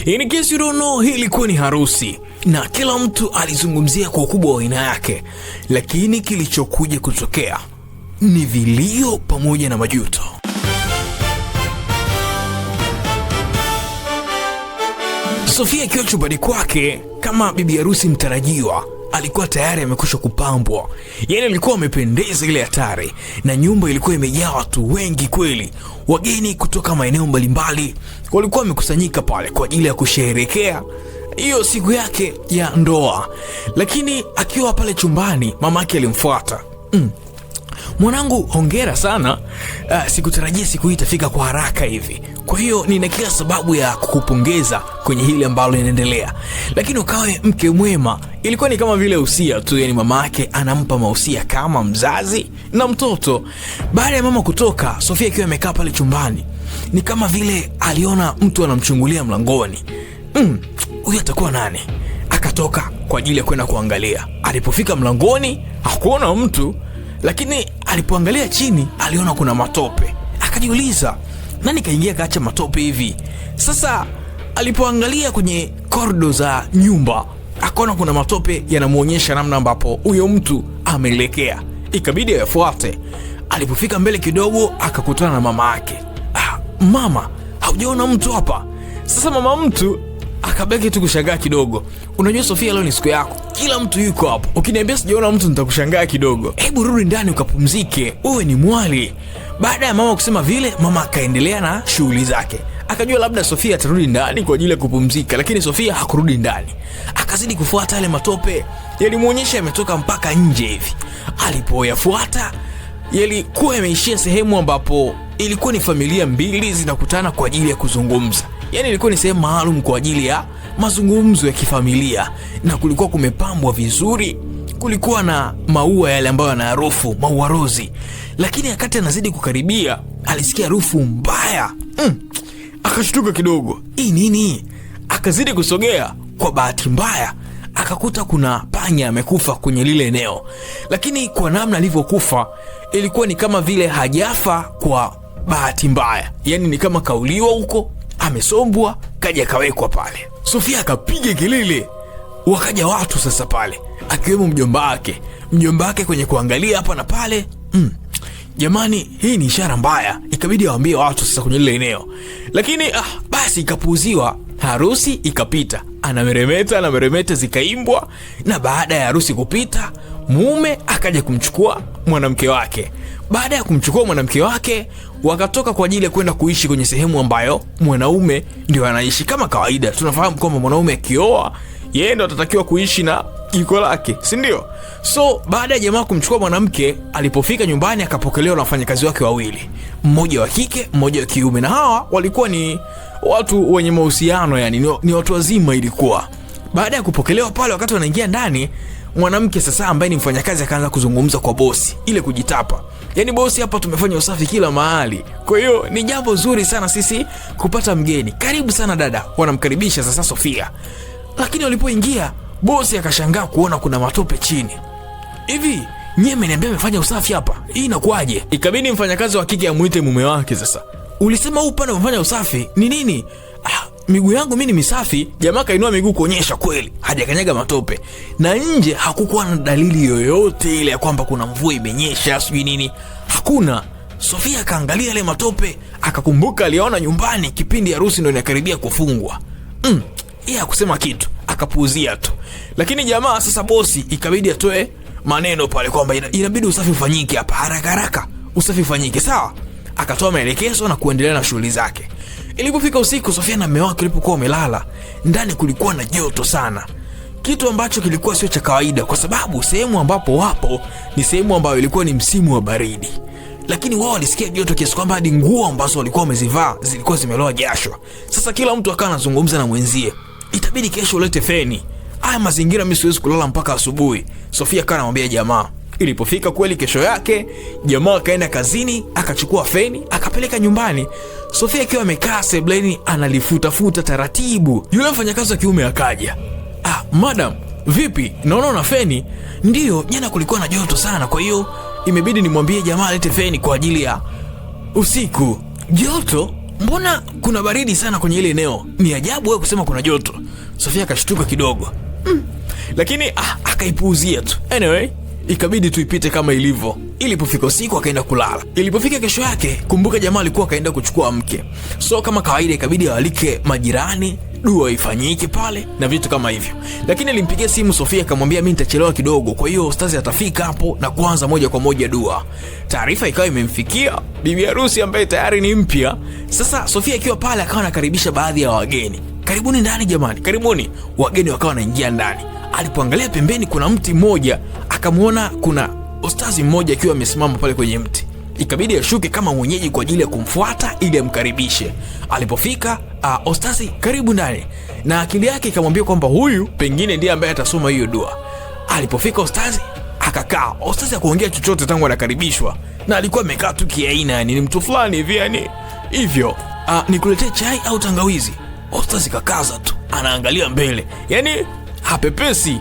In case you don't know, hii ilikuwa ni harusi na kila mtu alizungumzia kwa ukubwa wa aina yake, lakini kilichokuja kutokea ni vilio pamoja na majuto. Sofia akiwa chumbani kwake kama bibi harusi mtarajiwa, alikuwa tayari amekwisha kupambwa. Yaani alikuwa amependeza ile hatari, na nyumba ilikuwa imejaa watu wengi kweli. Wageni kutoka maeneo mbalimbali walikuwa wamekusanyika pale kwa ajili ya kusherehekea hiyo siku yake ya ndoa. Lakini akiwa pale chumbani, mamake alimfuata. Mwanangu, hongera sana. Sikutarajia siku hii itafika kwa haraka hivi. Kwa hiyo nina kila sababu ya kukupongeza kwenye hili ambalo linaendelea. Lakini ukawe mke mwema. Ilikuwa ni kama vile usia tu, yani mama yake anampa mausia kama mzazi na mtoto. Baada ya mama kutoka, Sofia akiwa amekaa pale chumbani, ni kama vile aliona mtu anamchungulia mlangoni. Huyu atakuwa nani? Akatoka kwa ajili ya kwenda kuangalia. Alipofika mlangoni, hakuona mtu. Lakini alipoangalia chini, aliona kuna matope. Akajiuliza, nani kaingia kaacha matope hivi? Sasa alipoangalia kwenye korido za nyumba, akaona kuna matope yanamuonyesha namna ambapo huyo mtu ameelekea. Ikabidi afuate. Alipofika mbele kidogo, akakutana na mama yake. Mama, haujaona mtu hapa? Sasa mama mtu akabaki tu kushangaa kidogo. Unajua Sofia, leo ni siku yako, kila mtu yuko hapo. Ukiniambia sijaona mtu nitakushangaa kidogo. Hebu rudi ndani ukapumzike, uwe ni mwali. Baada ya mama kusema vile, mama akaendelea na shughuli zake. Akajua labda Sofia atarudi ndani kwa ajili ya kupumzika, lakini Sofia hakurudi ndani. Akazidi kufuata yale matope, yalimuonyesha yametoka mpaka nje hivi. Alipoyafuata, yalikuwa yameishia sehemu ambapo ilikuwa ni familia mbili zinakutana kwa ajili ya kuzungumza. Yaani ilikuwa ni sehemu maalum kwa ajili ya mazungumzo ya kifamilia, na kulikuwa kumepambwa vizuri. Kulikuwa na maua yale ambayo yana harufu, maua rozi. Lakini wakati anazidi kukaribia, alisikia harufu mbaya. Akashtuka kidogo. Hii nini? Akazidi kusogea. Kwa bahati mbaya, akakuta kuna panya amekufa kwenye lile eneo. Lakini kwa namna alivyokufa, ilikuwa ni kama vile hajafa kwa bahati mbaya. Yaani ni kama kauliwa huko, amesombwa, kaja kawekwa pale. Sofia akapiga kelele. Wakaja watu sasa pale, akiwemo mjomba wake. Mjomba wake kwenye kuangalia hapa na pale. Jamani, hii ni ishara mbaya. Ikabidi awaambie watu sasa kwenye lile eneo. Lakini basi ikapuuziwa. Harusi ikapita. Anameremeta zikaimbwa, na baada ya harusi kupita, mume akaja kumchukua mwanamke wake. Baada ya kumchukua mwanamke wake, wakatoka kwa ajili ya kwenda kuishi kwenye sehemu ambayo mwanaume ndio anaishi. Kama kawaida, tunafahamu kwamba mwanaume akioa, yeye ndo atatakiwa kuishi na jiko lake, si ndio? So baada ya jamaa kumchukua mwanamke, alipofika nyumbani akapokelewa na wafanyakazi wake wawili, mmoja wa kike, mmoja wa kiume. Na hawa walikuwa ni watu wenye mahusiano, yani ni watu wazima ilikuwa. Baada ya kupokelewa pale, wakati wanaingia ndani, mwanamke sasa ambaye ni mfanyakazi akaanza kuzungumza kwa bosi, ile kujitapa. Yaani, bosi, hapa tumefanya usafi kila mahali. Kwa hiyo ni jambo zuri sana sisi kupata mgeni. Karibu sana dada. Wanamkaribisha sasa Sofia. Lakini walipoingia, bosi akashangaa kuona kuna matope chini. Hivi, nyie mmeniambia mmefanya usafi hapa? Hii inakuaje? Ikabidi mfanyakazi wa kike amuite mume wake sasa. Ulisema huu pale umefanya usafi, ni nini? Miguu yangu mimi ni misafi. Jamaa kainua miguu kuonyesha kweli hajakanyaga matope. Na nje hakukuwa na dalili yoyote ile ya kwamba kuna mvua imenyesha sijui nini. Hakuna. Sofia akaangalia ile matope, akakumbuka aliona nyumbani kipindi harusi ndio inakaribia kufungwa. Yeye hakusema kitu, akapuuzia tu. Lakini jamaa sasa, bosi ikabidi atoe maneno pale kwamba inabidi usafi ufanyike hapa haraka, usafi ufanyike, sawa? Akatoa maelekezo na kuendelea na shughuli zake. Ilipofika usiku, Sofia na mume wake walipokuwa wamelala, ndani kulikuwa na joto sana. Kitu ambacho kilikuwa sio cha kawaida, kwa sababu sehemu ambapo wapo ni sehemu ambayo ilikuwa ni msimu wa baridi. Lakini wao walisikia joto kiasi kwamba hadi nguo ambazo walikuwa wamezivaa zilikuwa zimeloa jasho. Sasa kila mtu akawa anazungumza na mwenzie, itabidi kesho ulete feni. Haya mazingira mimi siwezi kulala mpaka asubuhi. Sofia akawa anamwambia jamaa. Ilipofika kweli kesho yake, jamaa akaenda kazini, akachukua feni, akapeleka nyumbani. Sofia akiwa amekaa sebleni analifuta taratibu. Yule mfanyakazi wa kiume akaja. Madam, vipi? Naona una feni? Ndio, jana kulikuwa na joto sana, kwa hiyo imebidi nimwambie jamaa alete feni kwa ajili ya usiku. Joto? mbona kuna baridi sana kwenye ile eneo? Ni ajabu wewe kusema kuna joto. Sofia akashtuka kidogo. Lakini akaipuuzia tu. Anyway, ikabidi tuipite kama ilivyo. Ilipofika usiku akaenda kulala. Ilipofika kesho yake, kumbuka jamaa alikuwa kaenda kuchukua mke. So kama kawaida ikabidi awalike majirani, dua ifanyike pale na vitu kama hivyo. Lakini alimpigia simu Sofia akamwambia mimi nitachelewa kidogo, kwa hiyo ustazi atafika hapo na kuanza moja kwa moja dua. Taarifa ikawa imemfikia bibi harusi ambaye tayari ni mpya. Sasa Sofia akiwa pale akawa anakaribisha baadhi ya wageni. Karibuni ndani jamani, karibuni. Wageni wakawa wanaingia ndani. Alipoangalia pembeni kuna mti mmoja, akamuona kuna ustazi mmoja akiwa amesimama pale kwenye mti. Ikabidi ashuke kama mwenyeji kwa ajili ya kumfuata ili amkaribishe. Alipofika, ustazi karibu ndani. Na akili yake ikamwambia kwamba huyu pengine ndiye ambaye atasoma hiyo dua. Alipofika ustazi akakaa. Ustazi hakuongea chochote tangu anakaribishwa. Na alikuwa amekaa tu kiaina, yani ni mtu fulani hivi yani. Hivyo, nikuletee chai au tangawizi? Ustazi kakaza tu, anaangalia mbele. Yani hapepesi.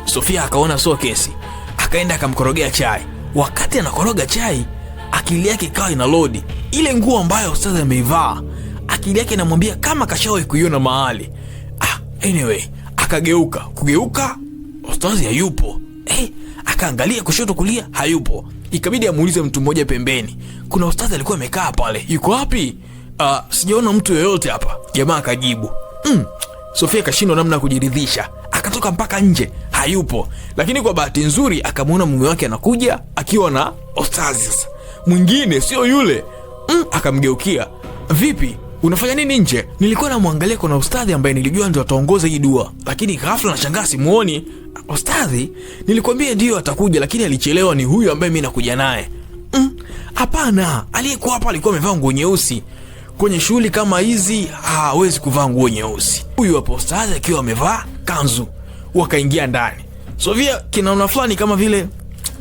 Sofia akaona sio kesi. Akaenda akamkorogea chai. Wakati anakoroga chai, akili yake ikawa ina load. Ile nguo ambayo ustazi ameivaa, akili yake inamwambia kama kashawahi kuiona mahali. Anyway, kugeuka, ustazi hayupo. Akaangalia kushoto kulia, hayupo. Ikabidi amuulize mtu mmoja pembeni. Kuna ustazi alikuwa amekaa pale. Yuko wapi? Sijaona mtu yoyote hapa. Jamaa akajibu. Sofia kashindwa namna kujiridhisha. Akatoka mpaka nje, hayupo. Lakini kwa bahati nzuri akamuona mume wake anakuja akiwa na ustazi sasa. Mwingine sio yule. Akamgeukia. Vipi? Unafanya nini nje? Nilikuwa namwangalia kuna ustadhi ambaye nilijua ndio ataongoza hii dua. Lakini ghafla nashangaa simuoni. Ustadhi? Nilikwambia ndio atakuja lakini alichelewa, ni huyu ambaye mimi nakuja naye. Hapana, aliyekuwa hapa alikuwa amevaa nguo nyeusi. Kwenye shughuli kama hizi hawezi kuvaa nguo nyeusi. Huyu hapo ustadhi akiwa amevaa kanzu. Wakaingia ndani. Sofia kinaona fulani kama vile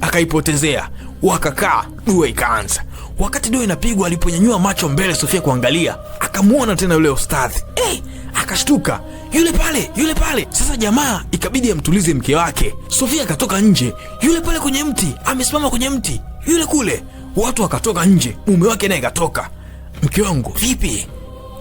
akaipotezea. Wakakaa, dua ikaanza. Wakati dua inapigwa, aliponyanyua macho mbele Sofia kuangalia, akamuona tena yule ustadhi. Akashtuka. Yule pale. Sasa jamaa ikabidi amtulize mke wake. Sofia akatoka nje. Yule pale kwenye mti, amesimama kwenye mti. Yule kule. Watu wakatoka nje. Mume wake naye katoka. Mke wangu, vipi?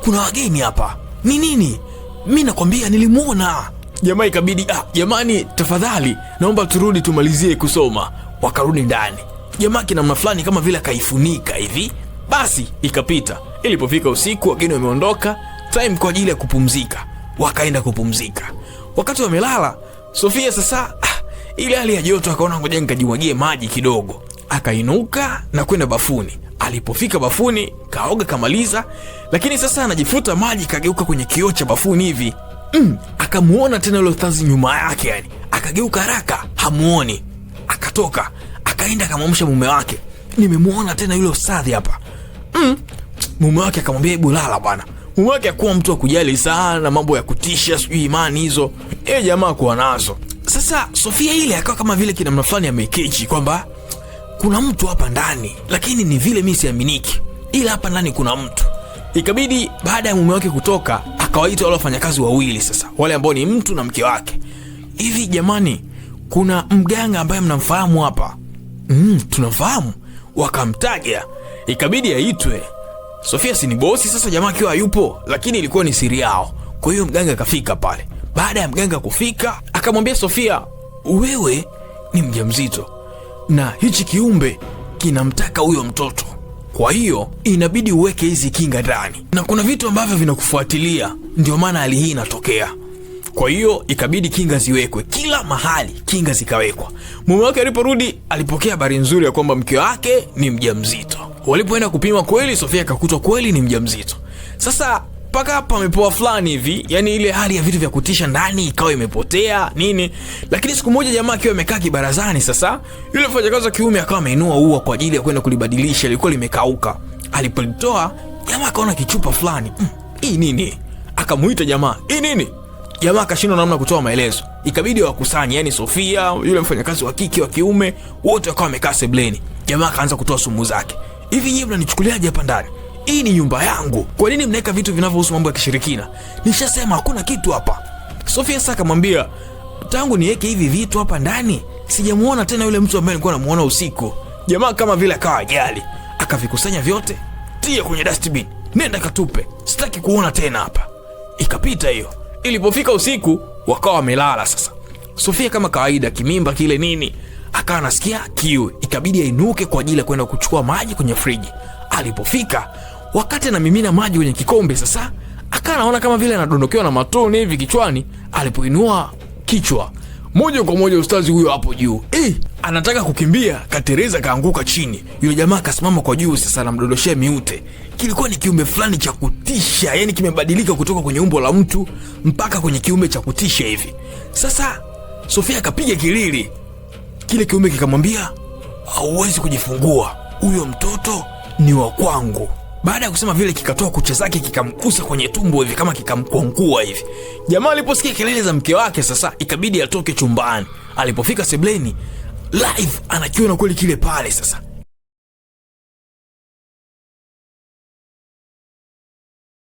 Kuna wageni hapa. Ni nini? Mimi nakwambia nilimuona. Jamaa ikabidi, jamani tafadhali naomba turudi tumalizie kusoma. Wakarudi ndani. Jamaa kinamna fulani kama vile kaifunika hivi. Basi ikapita. Ilipofika usiku wageni wameondoka, time kwa ajili ya kupumzika. Wakaenda kupumzika. Wakati wamelala, Sofia sasa ile hali ya joto akaona ngoja nikajimwagie maji kidogo. Akainuka na kwenda bafuni. Alipofika bafuni, kaoga kamaliza, lakini sasa anajifuta maji kageuka kwenye kioo cha bafuni hivi. Akamuona tena yule ustazi nyuma yake yani. Akageuka haraka, hamuoni. Akatoka, akaenda akamwamsha mume wake. Nimemuona tena yule ustazi hapa. Mume wake akamwambia hebu lala bwana. Mume wake hakuwa mtu wa kujali sana mambo ya kutisha, sijui imani hizo. Jamaa kuwa nazo. Sasa Sofia ile akawa kama vile kinamna fulani amekechi kwamba kuna mtu hapa ndani, lakini ni vile mimi siaminiki. Ila hapa ndani kuna mtu. Ikabidi baada ya mume wake kutoka, akawaita wale wafanyakazi wawili sasa, wale ambao ni mtu na mke wake. Hivi jamani, kuna mganga ambaye mnamfahamu hapa? Tunamfahamu. Wakamtaja. Ikabidi aitwe. Sofia si ni bosi sasa, jamaa akiwa hayupo, lakini ilikuwa ni siri yao. Kwa hiyo mganga akafika pale. Baada ya mganga kufika, akamwambia Sofia, wewe ni mjamzito na hichi kiumbe kinamtaka huyo mtoto. Kwa hiyo inabidi uweke hizi kinga ndani. Na kuna vitu ambavyo vinakufuatilia, ndio maana hali hii inatokea. Kwa hiyo ikabidi kinga ziwekwe kila mahali, kinga zikawekwa. Mume wake aliporudi alipokea habari nzuri ya kwamba mke wake ni mjamzito. Walipoenda kupima kweli, Sofia akakutwa kweli ni mjamzito. Sasa paka hapa amepoa fulani hivi, yani ile hali ya vitu vya kutisha ndani ikawa imepotea nini. Lakini siku moja jamaa akiwa amekaa kibarazani, sasa yule mfanyakazi wa kiume akawa ameinua ua kwa ajili ya kwenda kulibadilisha, lilikuwa limekauka. Alipolitoa, jamaa akaona kichupa fulani. Hii nini? Akamuita jamaa, hii nini? Jamaa akashindwa namna kutoa maelezo. Ikabidi wakusanye, yani Sofia, yule mfanyakazi wa kike wa kiume, wote wakawa wamekaa sebleni. Jamaa akaanza kutoa sumu zake. Hivi nyinyi mnanichukuliaje hapa ndani? Hii ni nyumba yangu. Kwa nini mnaweka vitu vinavyohusu mambo ya kishirikina? Nishasema hakuna kitu hapa. Sofia sasa akamwambia, tangu niweke hivi vitu hapa ndani, sijamuona tena yule mtu ambaye nilikuwa namuona usiku. Jamaa kama vile akawa ajali, akavikusanya vyote, tia kwenye dustbin. nenda katupe, sitaki kuona tena hapa. Ikapita hiyo. Ilipofika usiku wakawa wamelala sasa. Sofia kama kawaida kimimba kile nini, akawa anasikia kiu, ikabidi ainuke kwa ajili ya kwenda kuchukua maji kwenye friji. Alipofika, wakati anamimina maji kwenye kikombe sasa, akawa anaona kama vile anadondokewa na matone hivi kichwani. Alipoinua kichwa, moja kwa moja ustazi huyo hapo juu. Anataka kukimbia, katereza kaanguka chini. Yule jamaa akasimama kwa juu sasa, anamdondoshia miute. Kilikuwa ni kiumbe fulani cha kutisha, yani kimebadilika kutoka kwenye umbo la mtu mpaka kwenye kiumbe cha kutisha hivi. Sasa Sofia akapiga kilili. Kile kiumbe kikamwambia, hauwezi kujifungua, huyo mtoto ni wa kwangu. Baada ya kusema vile, kikatoa kucha zake kikamkusa kwenye tumbo hivi kama kikamkwangua hivi. Jamaa aliposikia kelele za mke wake sasa, ikabidi atoke chumbani. Alipofika sebleni, live anakiona kweli kile pale sasa.